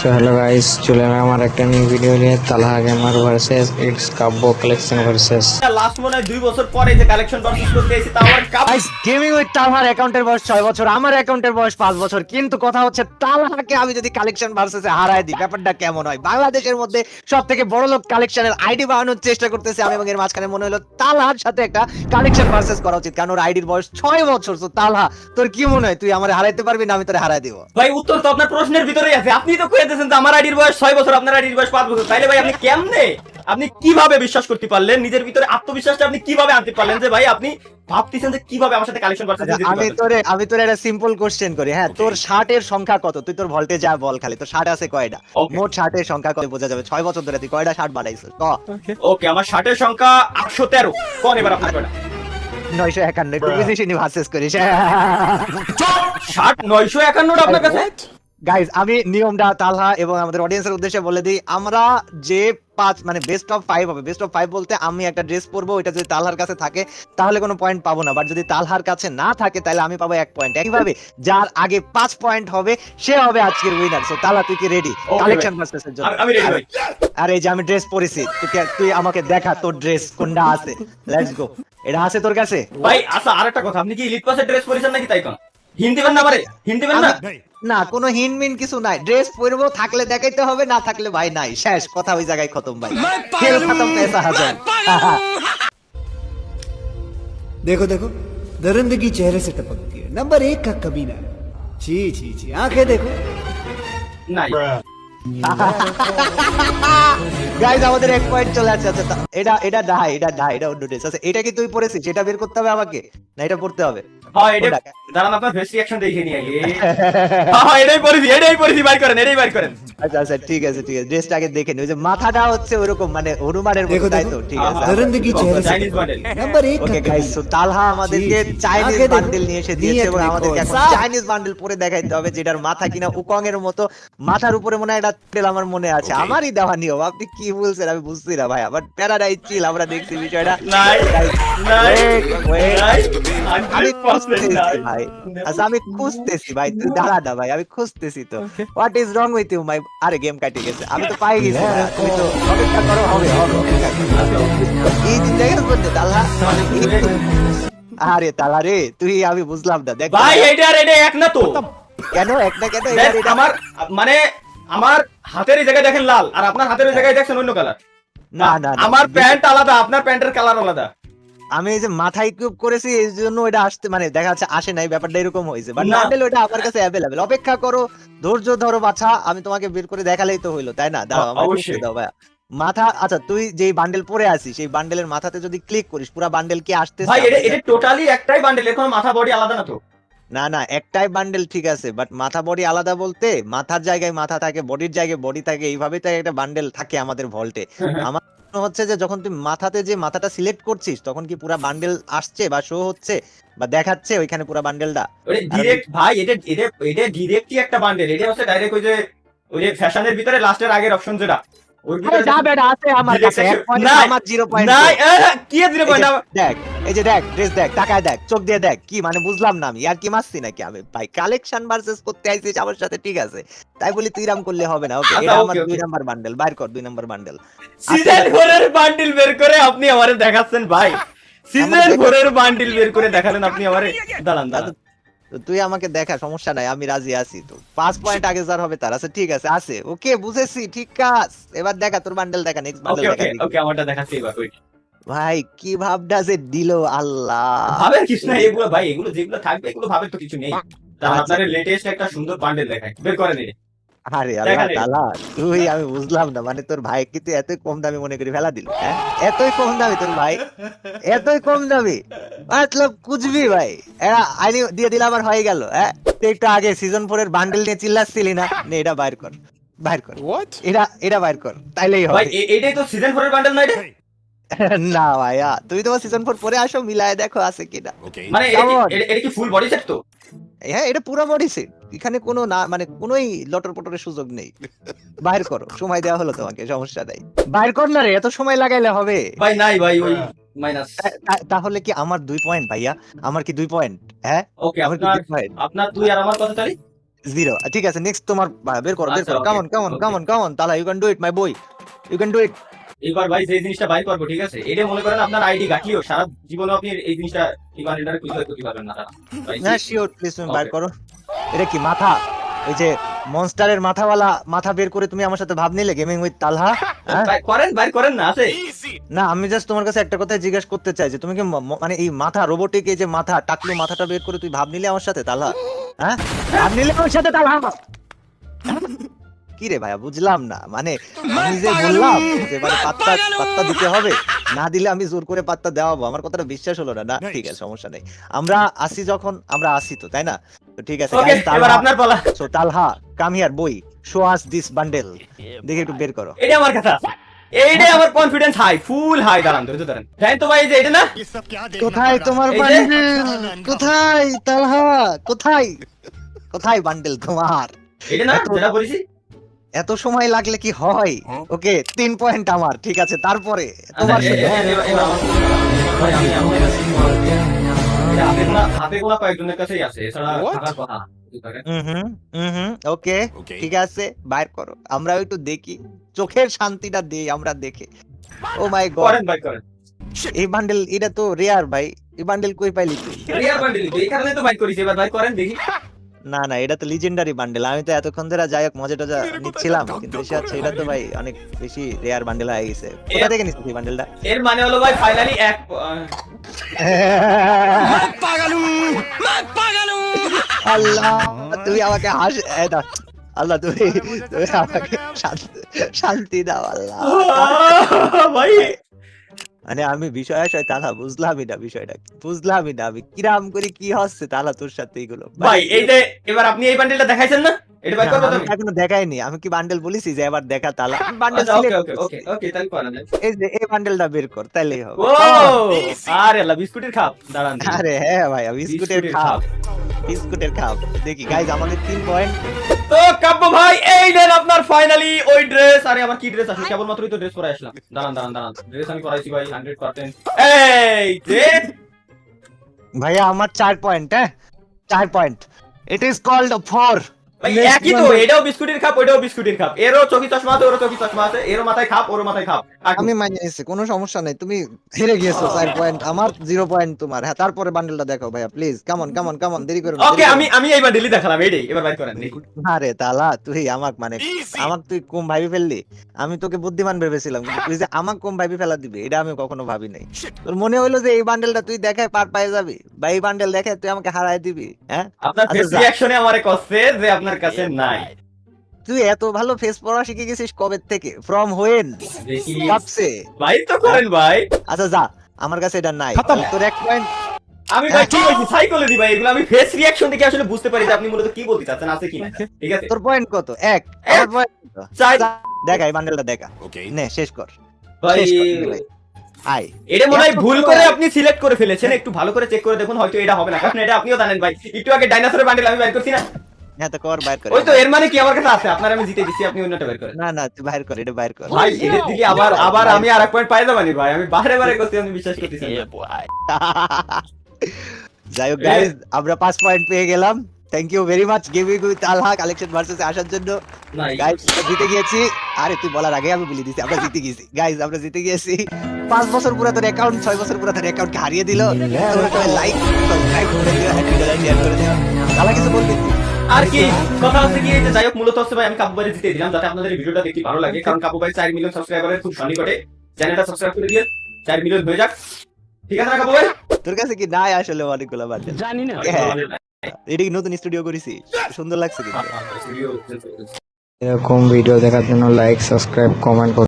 So hello guys, চলে এলাম আমার একটা নিউ ভিডিও নিয়ে। Talha gamer versus it's Kabya collection versus. Last মনে হয় 2 বছর পরে যে কালেকশন ভার্সেস করতে এসেছি তাও আর কাপ গাইস, গেমিং উইথ তালহার অ্যাকাউন্টের বয়স 6 বছর, আমার অ্যাকাউন্টের বয়স 5 বছর, কিন্তু কথা হচ্ছে তালহাকে আমি যদি কালেকশন ভার্সেসে হারায় দিই ব্যাপারটা কেমন হয়। বাংলাদেশের মধ্যে সবথেকে বড় লোক কালেকশনের আইডি বানানোর চেষ্টা করতেছি আমি, এবং এর মাঝখানে মনে হলো তালহার সাথে একটা কালেকশন ভার্সেস করা উচিত, কারণ ওর আইডির বয়স 6 বছর। তো তালহা, তোর কি মনে হয়, তুই আমারে হারাইতে পারবি না আমি তোরে হারাই দিব? ভাই উত্তর তো আপনার প্রশ্নের ভিতরেই আছে। আপনি তো কয়ে দিয়েছেন যে আমার আইডির বয়স 6 বছর, আপনার আইডির বয়স 5 বছর। তাইলে ভাই আপনি কেমনে, আপনি কিভাবে বিশ্বাস করতে পারলেন, নিজের ভিতরে আত্মবিশ্বাসটা আপনি কিভাবে আনতে পারলেন যে ভাই আপনি ভাবতেছেন যে কিভাবে আমার সাথে কালেকশন ভার্সেস জিততে পারবেন? আমি তোরে একটা সিম্পল কোশ্চেন করি, হ্যাঁ, তোর শার্টের সংখ্যা কত? তুই তোর ভল্টে যা বল, খালি তোর শার্ট আছে কয়টা? Okay. মোট শার্টের সংখ্যা কত বোঝা যাবে? 6 বছর ধরে তুই কয়টা শার্ট বানাইছিস? ক। ওকে, আমার শার্টের সংখ্যা 813। কোন এবার আপনার কয়টা? 951। একটু বেশি শুনি ভার্সেস করিস। শার্ট 951টা আপনার কাছে? গাইজ, আমি নিয়মটা তালহা এবং আমাদের অডিয়েন্সের উদ্দেশ্যে বলে দিই। আমরা যে 5 মানে বেস্ট অফ 5 হবে। বেস্ট অফ 5 বলতে আমি একটা ড্রেস পরবো, এটা যদি তালহার কাছে থাকে তাহলে কোনো পয়েন্ট পাবো না, বাট যদি তালহার কাছে না থাকে তাহলে আমি পাবো 1 পয়েন্ট। একইভাবে যার আগে 5 পয়েন্ট হবে সে হবে আজকের উইনার। সো তালহা, তুই কি রেডি কালেকশন ভার্সেসের জন্য? আমি রেডি ভাই। আর এই যে আমি ড্রেস পরেছি, তুই আমাকে দেখা তোর ড্রেস কোনটা আছে। Let's go. এটা আছে তোর কাছে? ভাই আচ্ছা, আরেকটা কথা, আপনি কি ইলিট পাসের ড্রেস পরেছেন নাকি? তাই কোন হিন্দি বেন না পারে? হিন্দি বেন না? না, কোনো হিনমিন কিছু নাই। ড্রেস পরবো, থাকলে দেখাইতে হবে, না থাকলে ভাই নাই, শেষ কথা, ওই জায়গায় খতম ভাই। খেল খতম, पैसा হাজার। देखो देखो, दरिंदगी चेहरे से टपकती है। नंबर 1 का कमीना। छी छी छी, आंखें देखो। নাই। গাইস, আমাদের 1 পয়েন্ট চলে আসছে। আচ্ছা, এটা ডাই, এটা অন্য ড্রেস আছে। এটা কি তুই পরেছিস? এটা বের করতে হবে আমাকে, না এটা পড়তে হবে? হ্যাঁ, এটা দাঁড়ান, আপনার ফেস রিঅ্যাকশন দেখে নিয়ে আগে। হ্যাঁ, এটাই পরিধি বাইর করেন, এটাই বাইর করেন। আচ্ছা আচ্ছা, ঠিক আছে। ড্রেসটা আগে দেখে নি। ওই যে মাথাটা হচ্ছে ওরকম, মানে হনুমানের মতো, দেখো তাই देखो, তো? ঠিক আছে। दरिंदगी चेहरे से চাইনিজ মডেল। नंबर 1 ওকে का গাইস, कमीना। সো তালহা আমাদেরকে জি, জি। চাইনিজ আগে দেখো, বান্ডেল নিয়ে এসে দিয়েছে, নিয়ত এবং দেখো, আমাদেরকে এখন সাফ। চাইনিজ বান্ডেল পরে দেখাইতে হবে, যেটার মাথা কিনা উকং এর মতো। মাথার উপরে মনে হয় একটা তেল, আমার মনে আছে, আমারই দেওয়া নিয়ম। আপনি কি বলছেন আমি বুঝছি না ভাই। আবার প্যারাডাইজ চিল আমরা দেখছি বিষয়টা। নাই, নাই, Wait, নাই, আমি 100% খুঁজতেছি নাই। ভাই। আচ্ছা, আমি খুঁজতেছি ভাই, তুই দাঁড়া না ভাই, আমি খুঁজতেছি তো। What is wrong with you my? আরে গেম কাটি গেছে, আমি তো পাই গেছি না। তুমি তো অপেক্ষা করো, হবে হবে অপেক্ষা করো। এই দিন দেখে তো তালা। আরে তালা রে, তুই, আমি বুঝলাম না। দেখ ভাই এটা আর এটা এক না তো। কেন একটা, কেন দেখ, এটা? আমার মানে আমার হাতের এই জায়গায় দেখেন লাল, আর আপনার হাতের ওই জায়গায় দেখছেন অন্য কালার। না না না, আমার প্যান্ট আলাদা, আপনার প্যান্টের কালার আলাদা। আমি এই যে মাথায় কিউব করেছি এই জন্য এটা আসতে, মানে দেখা যাচ্ছে আসে নাই, ব্যাপারটা এরকম হয়েছে। বাট না। বান্ডেল ওটা আমার কাছে অ্যাভেলেবল। অপেক্ষা করো, ধৈর্য ধরো বাছা, আমি তোমাকে বের করে দেখালেই তো হইলো, তাই না? দাঁড়াও, আমাকে অবশ্যই। দেখতে দাও ভাই। মাথা, আচ্ছা, তুই যেই বান্ডেল পরে আছিস সেই বান্ডেলের মাথাতে যদি ক্লিক করিস পুরো বান্ডেল কি আসতেছে? ভাই এটা টোটালি একটাই বান্ডেল, এখন মাথা বডি আলাদা না তো? না না, একটাই বান্ডেল, ঠিক আছে, বাট মাথা বডি আলাদা বলতে মাথার জায়গায় মাথা থাকে, বডির জায়গায় বডি থাকে, এইভাবেই তো একটা বান্ডেল থাকে আমাদের ভল্টে। আমার মনে হচ্ছে যে যখন তুই মাথাতে যে মাথাটা সিলেক্ট করছিস তখন কি পুরো বান্ডেল আসছে বা শো হচ্ছে বা দেখাচ্ছে ওইখানে পুরো বান্ডেলটা? ওরে ডিরেক্ট ভাই, এটা ডিরেক্টই একটা বান্ডেল। এটা হচ্ছে ডাইরেক্ট ওই যে ফ্যাশনের ভিতরে লাস্টের আগের অপশন যেটা ওর আরে ভিতরে যা বেটা, আছে আমার কাছে 1 পয়েন্ট, নাই, আমার 0 পয়েন্ট। নাই, কি 0 পয়েন্ট? দেখ, এই যে দেখ, ড্রেস দেখ, তাকায় দেখ, চোখ দিয়ে দেখ, কি মানে বুঝলাম না আমি। আর কি মারছি নাকি আমি? ভাই কালেকশন ভার্সেস করতে আইছিস আমার সাথে, ঠিক আছে, তাই বলি তুই রাম করলে হবে না। ওকে, আচ্ছা, এটা আমার okay, 2 okay. নাম্বার বান্ডেল, বাইর কর 2 নাম্বার বান্ডেল। সিজন 4 এর বান্ডিল বের করে আপনি আমারে দেখাচ্ছেন ভাই। সিজন 4 এর বান্ডিল বের করে দেখালেন আপনি আমারে। দাঁড়ান দাঁড়ান, তো তুই আমাকে দেখা, সমস্যা নাই, আমি রাজি আছি। তো 5 পয়েন্ট আগে যার হবে তার আছে, ঠিক আছে, আছে, ওকে, বুঝেছি, ঠিক আছে। এবার দেখা তোর বান্ডেল, দেখা নেক্সট বান্ডেল ওকে দেখা ওকে দেখি। ওকে, আমারটা দেখাচ্ছি এবার। ওয়েট, ভাই কি ভাবটা যে দিল আল্লাহ। ভাবের কিছু নাই এগুলো ভাই, এগুলো যেগুলো থাকবে এগুলো ভাবের তো কিছু নেই। তাহলে আচ্ছা। আপনাদের লেটেস্ট একটা সুন্দর বান্ডেল দেখাই, বের করেন এটা। আরে আল্লাহ দেখা নেই। তাআলা, তুই, আমি বুঝলাম না, মানে তোর ভাই কি তুই এতই কম দামি মনে করি ফেলা দিল? হ্যাঁ, এতই কম দামি তোর ভাই, এতই কম দামি, মতলব কুচবি ভাই। এরা আইনি দিয়ে দিলে আবার হয়ে গেল। হ্যাঁ, তুই একটু আগে সিজন 4 এর বান্ডেল নিয়ে চিল্লাচ্ছিলি না? নে এটা বাইর কর, বাইর কর, এটা বাইর কর, তাইলেই ভাই হবে। এটাই তো সিজন 4 এর বান্ডেল না এটা? না ভাইয়া, তুমি তোমার সিজন 4 পরে আসো, মিলায় দেখো আছে কিনা। মানে Come on. এটা কি ফুল বডি সেট তো? হ্যাঁ, এটা পুরো বডি সেট, এখানে কোনো না, মানে কোনোই লটর পটরের সুযোগ নেই। বাইর করো, সময় দেওয়া হলো তোমাকে, সমস্যা নাই। বাইর কর না রে, এত সময় লাগাইলে হবে? ভাই নাই ভাই, ওই মাইনাস। তাহলে কি আমার 2 পয়েন্ট ভাইয়া? আমার কি 2 পয়েন্ট? হ্যাঁ, ওকে, আমার কি আপনার 2 পয়েন্ট? আপনার তুই আর আমার কত তারিখ? জিরো। ঠিক আছে, নেক্সট তোমার বের করো, বের আচ্ছা, করো। okay, come on come on okay. Come on come on তালা, you can do it my boy, you can do it. এবার ভাই যে জিনিসটা বাইর করবো, ঠিক আছে, এটা মনে করেন আপনার আইডি ঘাটলিও সারা জীবনে আপনি এই জিনিসটা এই বান্ডেলটারে খুঁজে বের করতে পারবেন না ভাই। হ্যাঁ শিওর, প্লিজ তুমি Okay. বার করো। এটা কি মাথা, ওই যে মনস্টারের মাথাওয়ালা মাথা বের করে তুমি আমার সাথে ভাব নিলে গেমিং উইথ তালহা? হ্যাঁ? বাইর করেন না, আছে না আমি জাস্ট তোমার কাছে একটা কথা জিজ্ঞাসা করতে চাই যে তুমি কি মানে এই মাথা রোবোটিক, এই যে মাথা টাকলু মাথাটা বের করে তুই ভাব নিলে আমার সাথে তালহা? হ্যাঁ, ভাব নিলে আমার সাথে তালহা? কি রে ভাইয়া, বুঝলাম না। মানে আমি যে বললাম যে মানে পাত্তা পাত্তা দিতে হবে, না দিলে আমি জোর করে পাত্তা দেওয়াবো, আমার কথাটা বিশ্বাস হলো না। না ঠিক আছে, সমস্যা নেই, আমরা আসি যখন আমরা আসি তো, তাই না? তো ঠিক আছে ওকে, এবার আপনার পালা। সো তালহা কাম হিয়ার বই, শো আস দিস বান্ডেল, দেখে একটু বের করো। এটা আমার কথা, এইটাই আমার কনফিডেন্স হাই, ফুল হাই। দাঁড়ান ধরে দাঁড়ান, জানেন তো ভাই এই যে এটা না, কোথায় তোমার এই যে- বান্ডেল? কোথায় তালহা? কোথায় কোথায় বান্ডেল তোমার? এটা না যেটা বলেছি। এত সময় লাগলে কি হয়? ওকে 3 পয়েন্ট আমার, ঠিক আছে। তারপরে তোমার আচ্ছা, এবার আমার- ভাই, আমি এটা হাতে গোনা কয়েকজনের কাছেই আছে, এছাড়া থাকার কথা না। ওকে ঠিক আছে, বাইর করো, আমরা একটু দেখি, চোখের শান্তিটা দেই আমরা দেখে। ও মাই গড, করেন ভাই, করেন। এই বান্ডেল এটা তো রেয়ার ভাই, এই বান্ডেল কই পাইলি তুই? রিয়ার বান্ডেল এই কারণে তো বাইক করেছি, এবার ভাই করেন দেখি। না না, এটা তো লিজেন্ডারি বান্ডেল। আমি তো এতক্ষণ ধরে যাই হোক মজা টজা নিচ্ছিলাম, কিন্তু সে হচ্ছে এটা তো ভাই অনেক বেশি রেয়ার বান্ডেল হয়ে গেছে। কোথা থেকে নিছিস এই বান্ডেলটা? এর মানে হলো ভাই ফাইনালি এক আল্লাহ তুমি আমাকে হাস এ দাও। আল্লাহ তুমি তুমি আমাকে শান্তি দাও আল্লাহ। ভাই মানে আমি বিষয় আশয় তালা বুঝলামই না, বিষয়টা বুঝলামই না আমি, কিরাম করে কি হচ্ছে তালা তোর সাথে এগুলো। ভাই এই যে এবার আপনি এই বান্ডেলটা দেখাইছেন না, এটা ভাই করবো আমি তুমি। এখনো দেখাইনি, আমি কি বান্ডেল বলেছি যে এবার দেখা তালা? বান্ডেল ওকে ওকে ওকে ওকে, তাহলে করেন। এই যে এই বান্ডেলটা বের কর, তাইলেই হবে। ও আরে আল্লাহ, বিস্কুটের খাপ। দাঁড়ান দেখি। আরে হ্যাঁ ভাই, বিস্কুটের খাপ, বিস্কুটের খাপ। দেখি গাইজ আমাদের 3 পয়েন্ট। তো কাব্য ভাই এই নেন আপনার ফাইনালি ওই ড্রেস। আরে আমার কি ড্রেস আসলে, কেবলমাত্রই তো ড্রেস পরে আসলাম। দাঁড়ান দাঁড়ান দাঁড়ান, ড্রেস আমি পরাইছি ভাই 100%। এই যে ভাইয়া আমার 4 পয়েন্ট। হ্যাঁ 4 পয়েন্ট। It is called 4। ভাই একই তো, এটাও বিস্কুটের খাপ, ওইটাও বিস্কুটের খাপ। এরও চোখি চশমা আছে, ওরও চোখি চশমা আছে, এরও মাথায় খাপ, ওরও মাথায় খাপ। আমি মাইনে নিচ্ছি, কোনো সমস্যা নাই। তুমি হেরে গিয়েছো 4 পয়েন্ট, আমার 0 পয়েন্ট তোমার। হ্যাঁ তারপরে বান্ডেলটা দেখো ভাইয়া প্লিজ, কামন কামন কামন, দেরি করো না। ওকে, আমি এই বান্ডেলই দেখালাম, এইটাই এবার বাইর করেন দেখি। আরে তালা তুই আমাক মানে আমাক তুই কম ভাবি ফেললি। আমি তোকে বুদ্ধিমান ভেবেছিলাম, কিন্তু তুই যে আমাক কম ভাবি ফেলা দিবি এটা আমি কখনো ভাবি নাই। তোর মনে হইলো যে এই বান্ডেলটা তুই দেখায় পার পায়ে যাবি, বা এই বান্ডেল দেখে তুই আমাকে হারায় দিবি? হ্যাঁ আপনার আচ্ছা, ফেস যা। রিঅ্যাকশনে আমারে কষ্ট যে আপনার কাছে নাই। তুই এত ভালো ফেস পড়া শিখে গেছিস কবে থেকে? From when? দেখি কাপসে? ভাই তো করেন ভাই। আচ্ছা যা, আমার কাছে এটা নাই। তোর 1 পয়েন্ট। আমি ভাই কি বলছি, সাইকোলজি ভাই, এগুলো আমি ফেস রিঅ্যাকশন দেখে আসলে বুঝতে পারি যে আপনি মূলত কি বলতে চাচ্ছেন, আছে কি না। ঠিক আছে, তোর পয়েন্ট কত? 1। আমার পয়েন্ট কত? চাই দেখা এই বান্ডেলটা দেখা, নে শেষ কর। ভাই। শেষ কর নে ভাই। আয় এটা মনে হয় ভুল করে আপনি সিলেক্ট করে ফেলেছেন, একটু ভালো করে চেক করে দেখুন, হয়তো এটা হবে না, কারণ এটা আপনিও জানেন ভাই, একটু আগে ডাইনোসরের বান্ডেল আমি বের করছি না। হ্যাঁ তো কর, বাইর কর। ওই তো, এর মানে কি আমার কাছে আছে, আপনার আমি জিতে দিচ্ছি, আপনি অন্যটা বের করেন। না না তুই বাইর কর, এটা বাইর কর। ভাই এটার দিকে আবার আমি আর এক পয়েন্ট পাই যাবানি ভাই, আমি বারে বারে করছি, আপনি বিশ্বাস করতেছেন না। যাই হোক গাইস, আমরা 5 পয়েন্ট পেয়ে গেলাম। Thank you very much gaming with আলহা কালেকশন ভার্সেস আসার জন্য। নাই গাইস জিতে গিয়েছি। আরে তুই বলার আগে আমি বলে দিছি আমরা জিতে গেছি। গাইস আমরা জিতে গিয়েছি। 5 বছর পুরাতন অ্যাকাউন্ট 6 বছর পুরাতন অ্যাকাউন্টকে হারিয়ে দিল। তোমরা সবাই লাইক সাবস্ক্রাইব করে দিও, ভিডিওটা শেয়ার করে দিও। আলা কিছু বলবি? আর কি কথা হচ্ছে কি, যে যাই হোক মূলত হচ্ছে ভাই আমি কাবু ভাই জিতে দিলাম, যাতে আপনাদের এই ভিডিওটা দেখতে ভালো লাগে, কারণ কাবু ভাই 4 মিলিয়ন সাবস্ক্রাইবারের খুব সন্নিকটে। চ্যানেলটা সাবস্ক্রাইব করে দিয়ে 4 মিলিয়ন হয়ে যাক, ঠিক আছে না কাবু ভাই? তোর কাছে কি নাই আসলে অনেকগুলো বান্ডেল? জানি না। এটা কি নতুন স্টুডিও করেছি? সুন্দর লাগছে কিন্তু। এরকম ভিডিও দেখার জন্য লাইক, সাবস্ক্রাইব, কমেন্ট